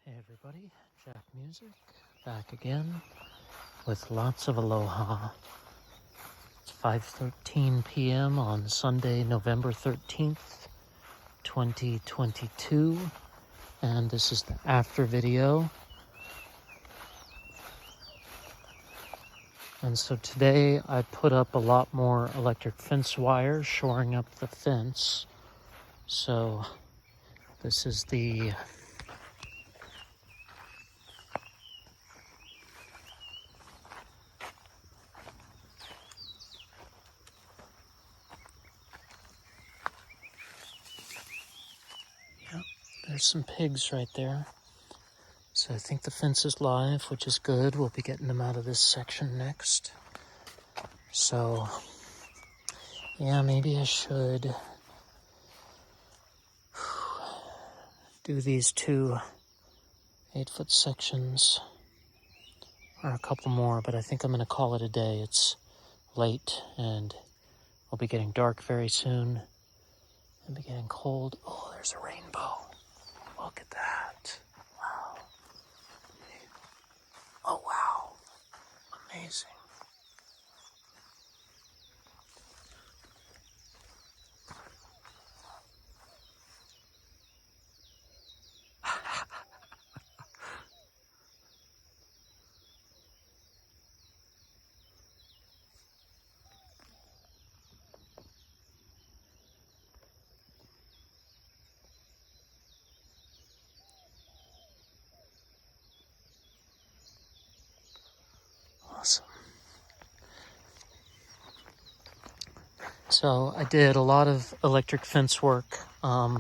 Hey everybody, Jack Music, back again with lots of aloha. It's 5:13 p.m. on Sunday, November 13th, 2022, and this is the after video. And so today I put up a lot more electric fence wire shoring up the fence. So this is the there's some pigs right there. So I think the fence is live, which is good. We'll be getting them out of this section next. So, yeah, maybe I should do these two 8-foot sections, or a couple more, but I think I'm going to call it a day. It's late, and it'll be getting dark very soon. It'll be getting cold. Oh, there's a rainbow. Look at that. Wow. Oh, wow. Amazing. Awesome. So I did a lot of electric fence work. I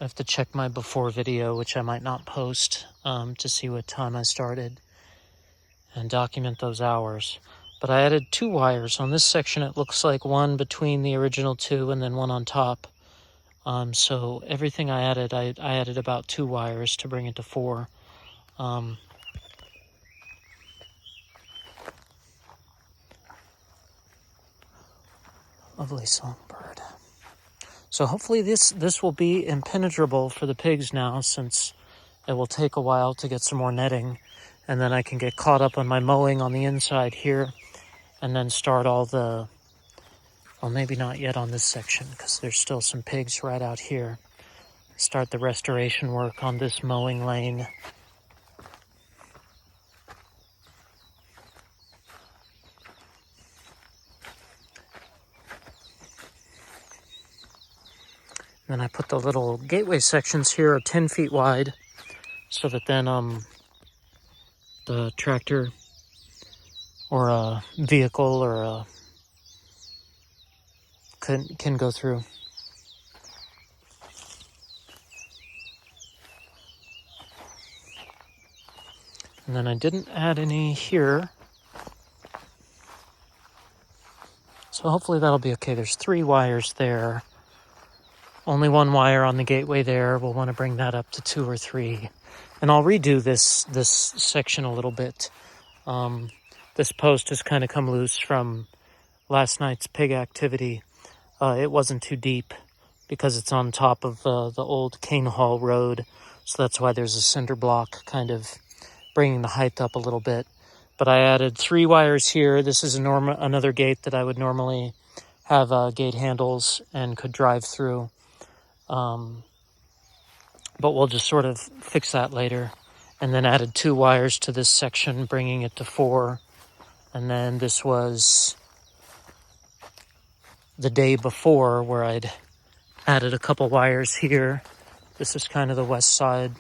have to check my before video, which I might not post, to see what time I started and document those hours. But I added 2 wires. On this section, it looks like one between the original 2 and then one on top. So everything I added about 2 wires to bring it to 4. Lovely songbird. So hopefully this will be impenetrable for the pigs now, since it will take a while to get some more netting, and then I can get caught up on my mowing on the inside here, and then start all the, well, maybe not yet on this section, because there's still some pigs right out here. Start the restoration work on this mowing lane. And then I put the little gateway sections here are 10 feet wide, so that then the tractor or a vehicle or a can go through. And then I didn't add any here, so hopefully that'll be okay. There's 3 wires there. Only 1 wire on the gateway there. We'll want to bring that up to 2 or 3. And I'll redo this section a little bit. This post has kind of come loose from last night's pig activity. It wasn't too deep because it's on top of the old Cane Hall Road. So that's why there's a cinder block kind of bringing the height up a little bit. But I added 3 wires here. This is another gate that I would normally have gate handles and could drive through. But we'll just sort of fix that later. And then added 2 wires to this section, bringing it to 4. And then this was the day before, where I'd added a couple wires here. This is kind of the west side.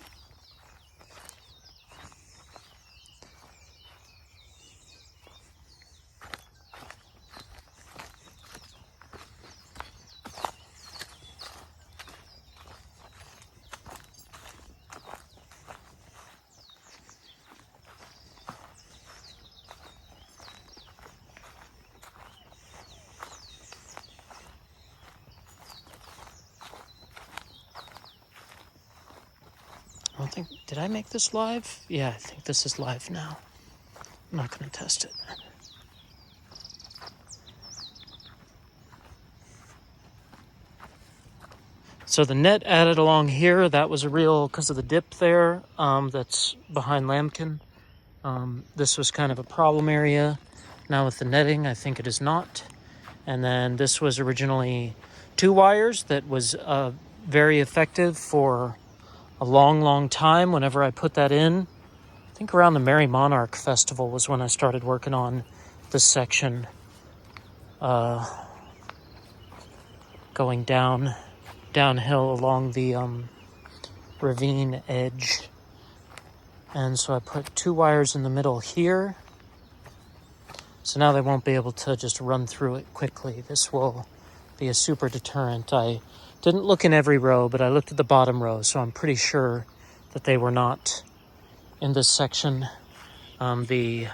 I don't think, did I make this live? Yeah, I think this is live now. I'm not going to test it. So the net added along here, that was a real, because of the dip there, that's behind Lambkin. This was kind of a problem area. Now with the netting, I think it is not. And then this was originally 2 wires that was very effective for a long time whenever I put that in. I think around the Merry Monarch Festival was when I started working on this section. Going downhill along the ravine edge. And so I put 2 wires in the middle here. So now they won't be able to just run through it quickly. This will be a super deterrent. I didn't look in every row, but I looked at the bottom row, so I'm pretty sure that they were not in this section. The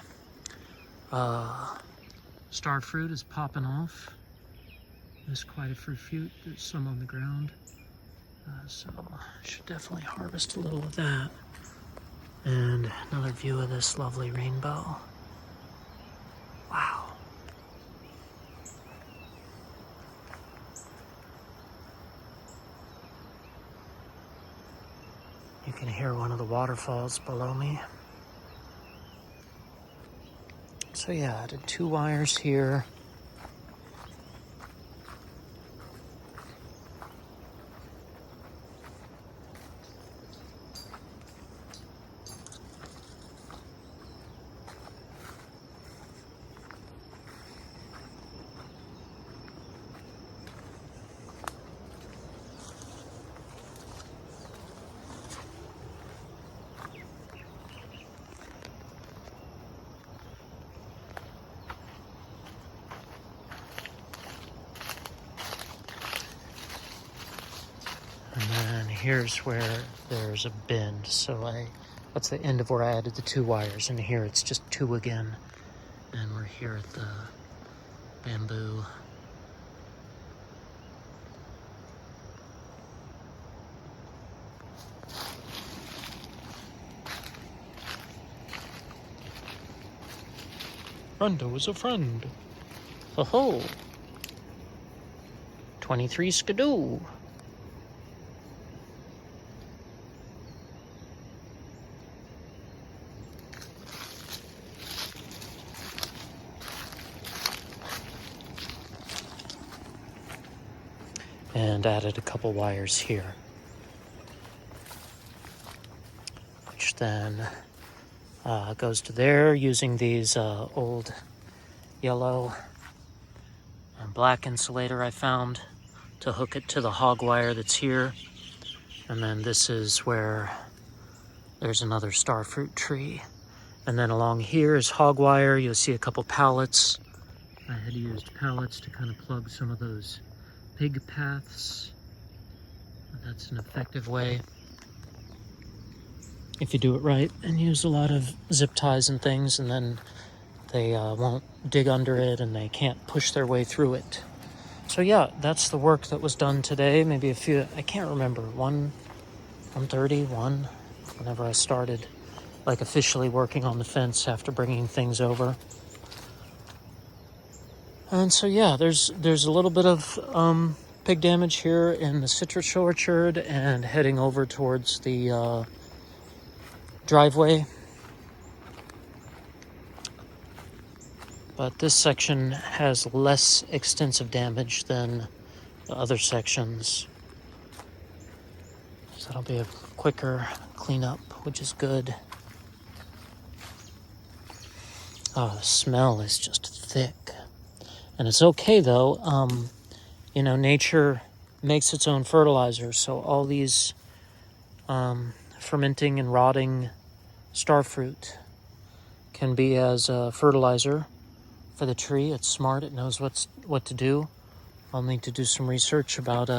star fruit is popping off. There's quite a fruit. There's some on the ground. So I should definitely harvest a little of that. And another view of this lovely rainbow. Wow. You can hear one of the waterfalls below me. So yeah, I did 2 wires here. And then here's where there's a bend. So that's the end of where I added the 2 wires. And here it's just 2 again. And we're here at the bamboo. Friendo is a friend. Ho ho. 23 skidoo. And added a couple wires here, which then goes to there using these old yellow and black insulator I found to hook it to the hog wire that's here. And then this is where there's another starfruit tree. And then along here is hog wire. You'll see a couple pallets. I had used pallets to kind of plug some of those pig paths. That's an effective way if you do it right and use a lot of zip ties and things, and then they won't dig under it and they can't push their way through it. So yeah, that's the work that was done today. Maybe a few, I can't remember, 1:30, whenever I started like officially working on the fence after bringing things over. And so yeah, there's a little bit of pig damage here in the citrus orchard and heading over towards the driveway. But this section has less extensive damage than the other sections. So it'll be a quicker cleanup, which is good. Oh, the smell is just thick. And it's okay though. Nature makes its own fertilizer. So all these fermenting and rotting starfruit can be as fertilizer for the tree. It's smart. It knows what to do. I'll need to do some research about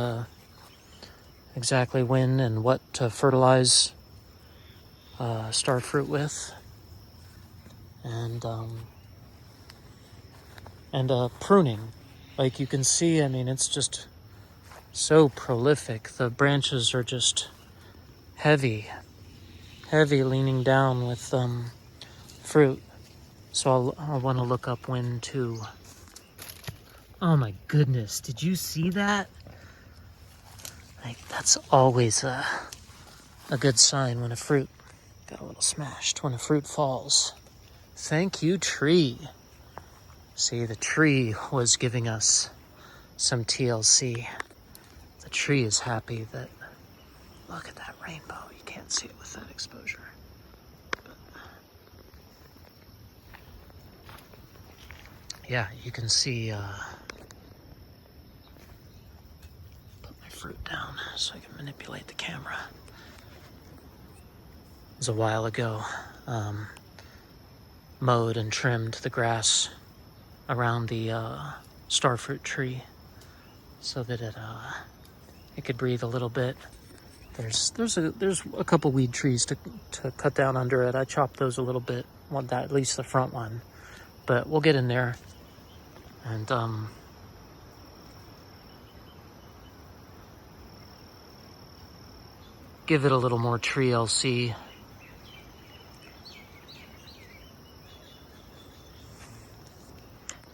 exactly when and what to fertilize starfruit with. And pruning. Like you can see, I mean, it's just so prolific. The branches are just heavy leaning down with fruit. So I'll want to look up when to. Oh my goodness, did you see that? Like, that's always a good sign when a fruit got a little smashed, when a fruit falls. Thank you, tree. See, the tree was giving us some TLC. The tree is happy that, look at that rainbow. You can't see it with that exposure. But yeah, you can see, put my fruit down so I can manipulate the camera. It was a while ago. Mowed and trimmed the grass around the starfruit tree so that it could breathe a little bit. There's a couple weed trees to cut down under it. I chopped those a little bit, at least the front one, but we'll get in there and give it a little more tree LC.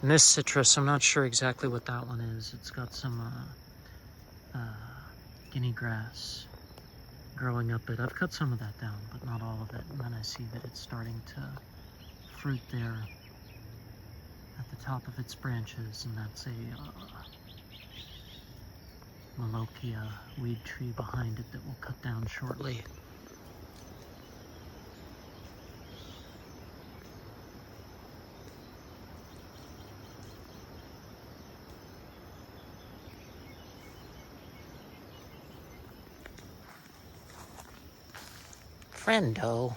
And this citrus, I'm not sure exactly what that one is. It's got some guinea grass growing up it. I've cut some of that down, but not all of it. And then I see that it's starting to fruit there at the top of its branches, and that's a Malokia weed tree behind it that we'll cut down shortly. Friendo.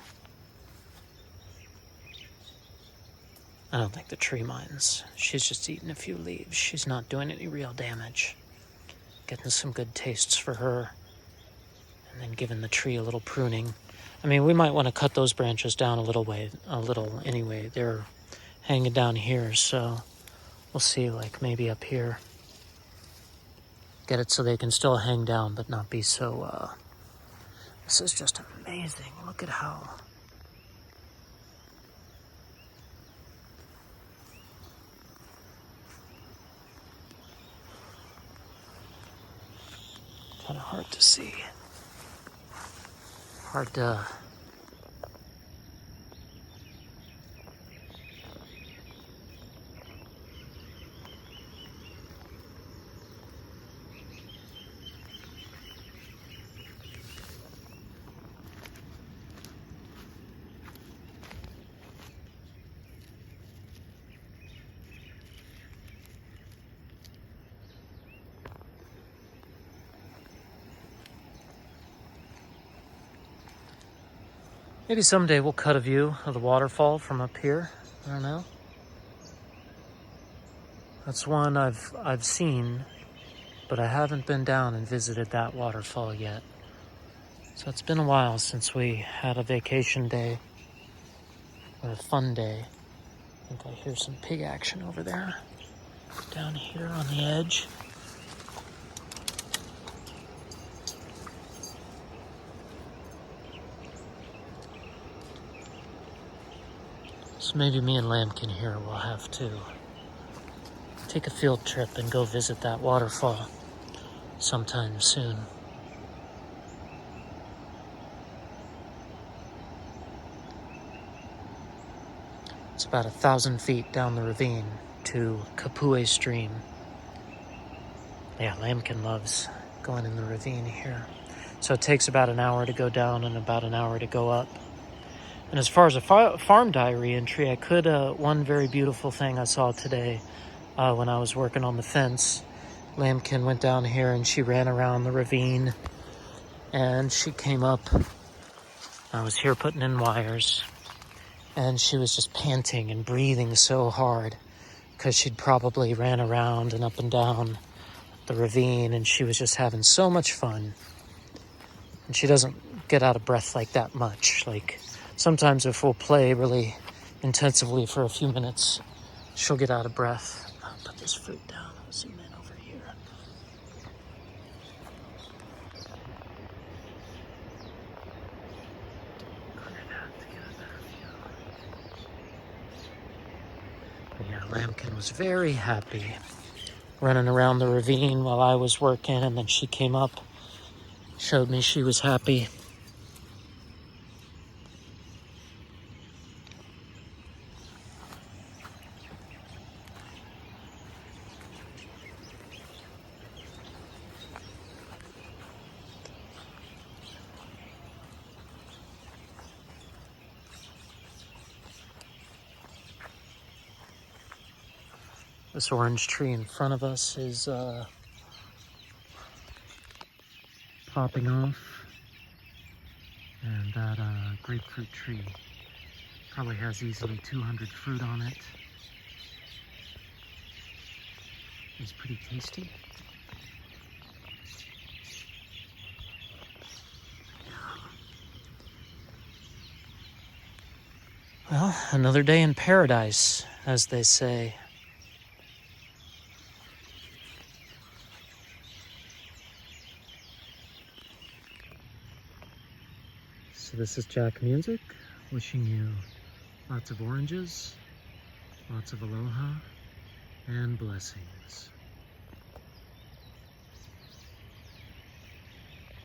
I don't think the tree minds. She's just eating a few leaves. She's not doing any real damage. Getting some good tastes for her. And then giving the tree a little pruning. I mean, we might want to cut those branches down a little anyway. They're hanging down here, so we'll see, like maybe up here. Get it so they can still hang down, but not be so, This is just amazing. Look at how... kind of hard to see. Hard to... Maybe someday we'll cut a view of the waterfall from up here. I don't know. That's one I've seen, but I haven't been down and visited that waterfall yet. So it's been a while since we had a vacation day or a fun day. I think I hear some pig action over there, down here on the edge. So maybe me and Lambkin here will have to take a field trip and go visit that waterfall sometime soon. It's about 1,000 feet down the ravine to Kapue Stream. Yeah, Lambkin loves going in the ravine here. So it takes about an hour to go down and about an hour to go up. And as far as a farm diary entry, I could, one very beautiful thing I saw today when I was working on the fence. Lambkin went down here and she ran around the ravine and she came up. I was here putting in wires and she was just panting and breathing so hard because she'd probably ran around and up and down the ravine and she was just having so much fun. And she doesn't get out of breath like that much. Like, sometimes if we'll play really intensively for a few minutes, she'll get out of breath. I'll put this fruit down. I'll zoom in over here. Clear that to get a better view. But yeah, Lambkin was very happy running around the ravine while I was working, and then she came up showed me she was happy. This orange tree in front of us is popping off, and that grapefruit tree probably has easily 200 fruit on it. It's pretty tasty. Well, another day in paradise, as they say. So this is Jack Music, wishing you lots of oranges, lots of aloha, and blessings.